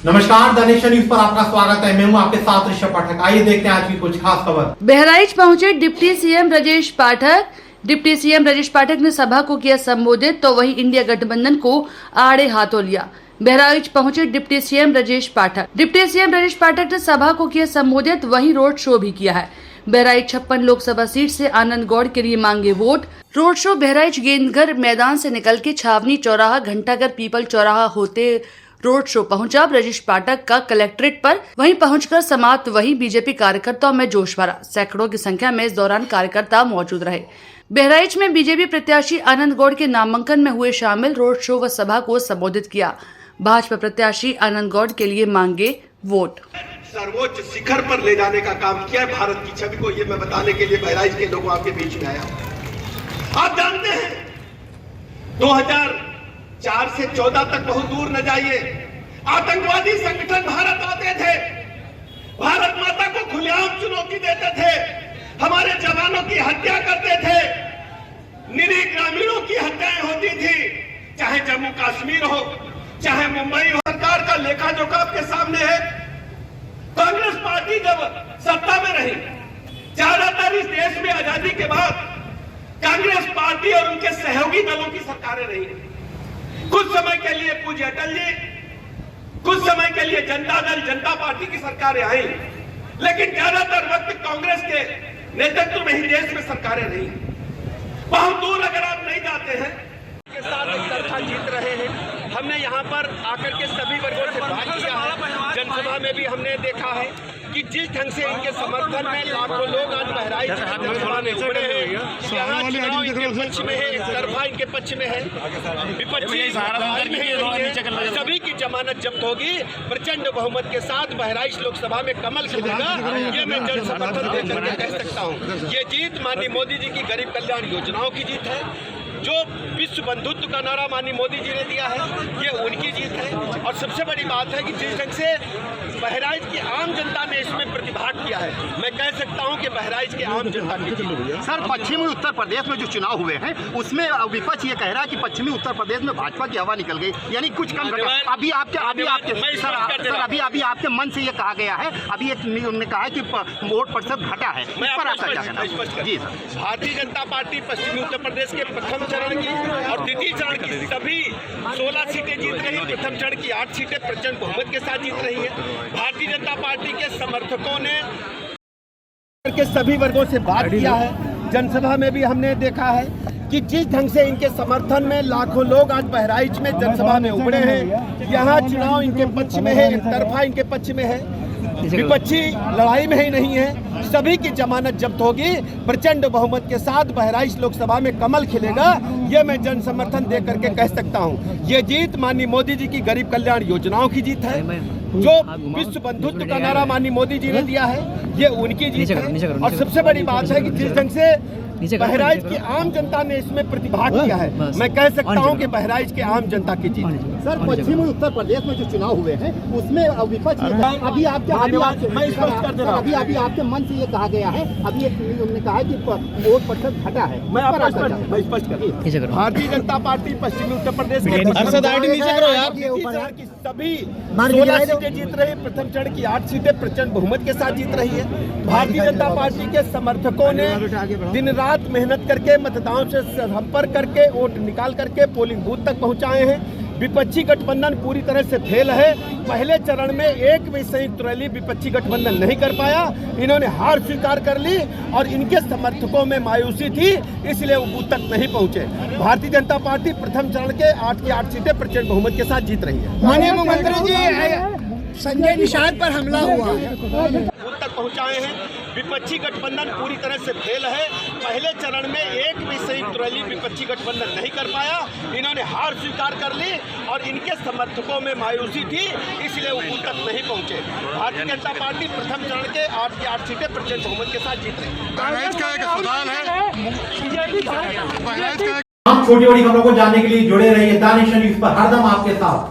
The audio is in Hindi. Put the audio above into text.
नमस्कार, द नेशन न्यूज पर आपका स्वागत है। मैं हूं आपके साथ ऋषभ पाठक। आइए देखते हैं आज की कुछ खास खबर। बहराइच पहुंचे deputy CM Brajesh Pathak. Deputy CM Brajesh Pathak ने सभा को किया संबोधित तो वहीं इंडिया गठबंधन को आड़े हाथों लिया। बहराइच पहुंचे deputy CM Brajesh Pathak. Deputy CM Brajesh Pathak ने सभा को किया संबोधित, वहीं रोड शो भी किया है। बहराइच 56 लोकसभा सीट से आनंद गौड़ के लिए मांगे वोट। रोड शो बहराइच गेंदघर मैदान से निकल के छावनी चौराहा, घंटाघर, पीपल चौराहा होते रोड शो पहुंचा ब्रजेश पाठक का कलेक्ट्रेट पर। वहीं पहुंचकर समाप्त। वहीं बीजेपी कार्यकर्ताओं में जोश भरा। सैकड़ों की संख्या में इस दौरान कार्यकर्ता मौजूद रहे। बहराइच में बीजेपी प्रत्याशी आनंद गौड़ के नामांकन में हुए शामिल। रोड शो व सभा को संबोधित किया। भाजपा प्रत्याशी आनंद गौड़ के लिए मांगे वोट। सर्वोच्च शिखर पर ले जाने का काम किया है भारत की छवि को, ये मैं बताने के लिए बहराइच के लोगों आपके बीच में आया। आप जानते हैं 2004 से 14 तक बहुत दूर न जाइए, आतंकवादी संगठन भारत आते थे, भारत माता को खुलेआम चुनौती देते थे, हमारे जवानों की हत्या करते थे, निरीह ग्रामीणों की हत्याएं होती थी, चाहे जम्मू कश्मीर हो, चाहे मुंबई हो। सरकार का लेखा जोखा आपके सामने है। कांग्रेस पार्टी जब सत्ता में रही, ज्यादातर इस देश में आजादी के बाद कांग्रेस पार्टी और उनके सहयोगी दलों की सरकारें रही। कुछ समय के लिए पूज्य अटल जी, कुछ समय के लिए जनता दल, जनता पार्टी की सरकारें आई, लेकिन ज्यादातर वक्त कांग्रेस के नेतृत्व में ही देश में सरकारें रही। बहुत दूर अगर आप नहीं जाते हैं के साथ एक तरफा जीत रहे हैं। हमने यहाँ पर आकर के सभी वर्गों से बात किया है। जनसभा में भी हमने देखा है कि जिस ढंग से इनके समर्थन में लाखों लोग आज बहराइच जनसभा में उमड़े हैं। यहाँ चुनाव इनके पक्ष में है, एक तरफा इनके पक्ष में है, विपक्षी सभी की जमानत जब्त होगी। प्रचंड बहुमत के साथ बहराइच लोकसभा में कमल खिलेगा, ये मैं जन समर्थन देकर के कह सकता हूँ। ये जीत माननीय मोदी जी की गरीब कल्याण योजनाओं की जीत है। जो विश्व बंधुत्व का नारा माननीय मोदी जी ने दिया है, ये उनकी जीत है। और सबसे बड़ी बात है कि जिस ढंग से बहराइच की आम जनता ने इसमें प्रतिभाग किया है, मैं कह सकता हूं कि बहराइच की आम जनता की जीत है। सर, पश्चिमी उत्तर प्रदेश में जो चुनाव हुए हैं उसमें विपक्ष ये कह रहा है कि पश्चिमी उत्तर प्रदेश में भाजपा की हवा निकल गई, यानी कुछ कम घटा। अभी आपके मन से ये कहा गया है, अभी उन्होंने कहा है कि वोट प्रतिशत घटा है, इस पर आपका क्या कहना है? जी सर, भारतीय जनता पार्टी पश्चिमी उत्तर प्रदेश के प्रथम चरण की और द्वितीय चरण की सभी 16 सीटें जीत रही है। प्रथम चरण की 8 सीटें प्रचंड बहुमत के साथ जीत रही है। भारतीय जनता पार्टी के समर्थकों ने के सभी वर्गों से बात किया है। जनसभा में भी हमने देखा है कि जिस ढंग से इनके समर्थन में लाखों लोग आज बहराइच में जनसभा में उमड़े हैं। यहाँ चुनाव इनके पक्ष में है, एक तरफा इनके पक्ष में है, विपक्षी लड़ाई में ही नहीं है। सभी की जमानत जब्त होगी। प्रचंड बहुमत के साथ बहराइच लोकसभा में कमल खिलेगा, ये मैं जन समर्थन दे करके कह सकता हूँ। ये जीत माननीय मोदी जी की गरीब कल्याण योजनाओं की जीत है। जो विश्व बंधुत्व का नारा माननीय मोदी जी ने दिया है, ये उनकी जीत है। और सबसे बड़ी बात है कि जिस ढंग से बहराइच की आम जनता ने इसमें प्रतिभाग किया है, मैं कह सकता हूं कि बहराइच के आम जनता की जीत है। सर, पश्चिमी उत्तर प्रदेश में जो चुनाव हुए हैं उसमें विपक्ष अभी आपके मन से ये कहा गया है, अभी उन्होंने कहा है कि वोट प्रतिशत घटा है। मैं स्पष्ट कर भारतीय जनता पार्टी पश्चिमी उत्तर प्रदेश के सभी 16 सीटें जीत रही, प्रथम चरण की 8 सीटें प्रचंड बहुमत के साथ जीत रही है। भारतीय जनता पार्टी के समर्थकों ने दिन रात मेहनत करके मतदाताओं से संपर्क करके वोट निकाल करके पोलिंग बूथ तक पहुंचाए हैं। विपक्षी गठबंधन पूरी तरह से फेल है। पहले चरण में एक भी संयुक्त रैली विपक्षी गठबंधन नहीं कर पाया। इन्होंने हार स्वीकार कर ली और इनके समर्थकों में मायूसी थी, इसलिए वो बूथ तक नहीं पहुंचे। भारतीय जनता पार्टी प्रथम चरण के 8 की 8 सीटें प्रचंड बहुमत के साथ जीत रही है। माननीय मुख्यमंत्री जी, संजय निषाद पर हमला हुआ बूथ तक पहुंचाए हैं। विपक्षी गठबंधन पूरी तरह से फेल है। पहले चरण में एक भी संयुक्त रैली विपक्षी गठबंधन नहीं कर पाया। इन्होंने हार स्वीकार कर ली और इनके समर्थकों में मायूसी थी, इसलिए वो बूथ तक नहीं पहुंचे। भारतीय जनता पार्टी प्रथम चरण के 8 की 8 सीटें प्रचंड बहुमत के साथ जीत रही है। छोटी बड़ी खबरों को जानने के लिए जुड़े रहिए द नेशन न्यूज पर, हरदम आपके साथ।